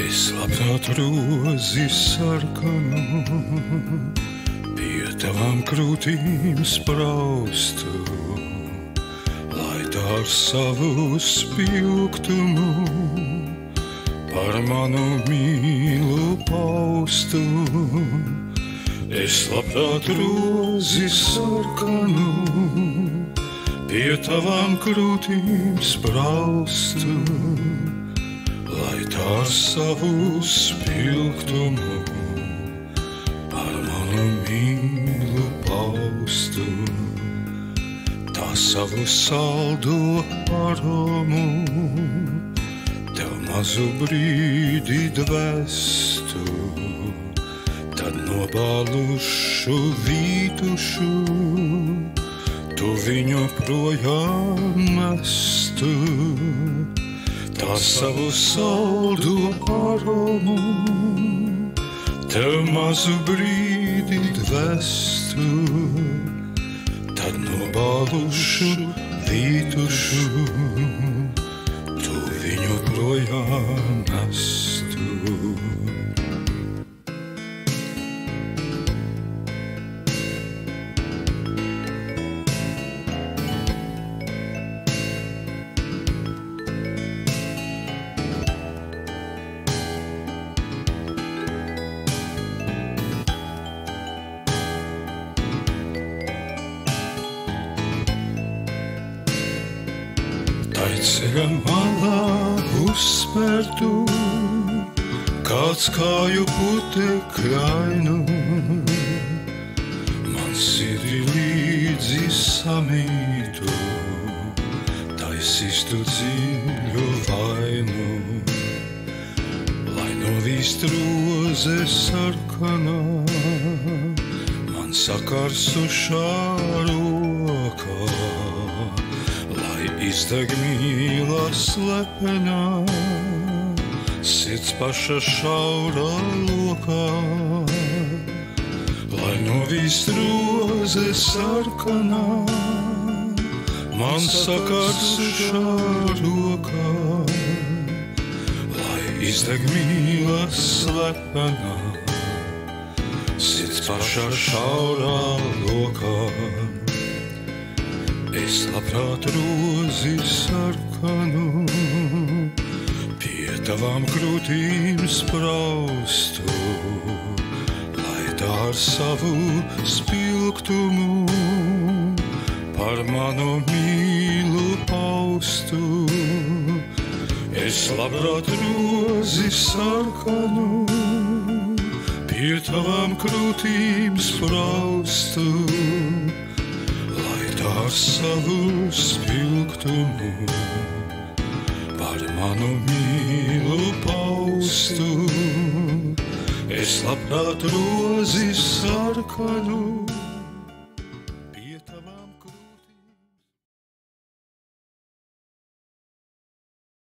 Es labprāt rozi sarkanu pie tavām krūtīm spraustu, lai tā ar savu spilgtumu par manu mīlu paustu. Es labprāt rozi sarkanu pie tavām krūtīm spraustu, lai tā ar savu spilgtumu par manu mīlu paustu. Tā savu saldo aromu tev mazu brīdi dvestu, tad nobalušu vītušu tu viņu projām mestu. Tā savu saldu aromu tev mazu brīdi dvestu, tad nobalušu vītušu tu viņu projām mestu. Tai ceļa malā uzspērtu kāds kāju putekļainu, man sirdī līdzi samītu, taisīstu dziļu vainu, lai novīst roze sarkanā, man sakarsušā rokā. Izdeg mīla slepenā, sirds paša šaurā lokā, lai novīst roze sarkanā, man sakarsušā rokā, lai izdeg mīla slepenā, sirds paša šaurā lokā. Es labprāt rozi sarkanu pie tavām krūtīm spraustu, lai tā ar savu spilgtumu par manu mīlu paustu. Es labprāt rozi sarkanu pie tavām krūtīm spraustu, ar savu spilgtumu par manu mīlu paustu. Es labprāt rozi sarkanu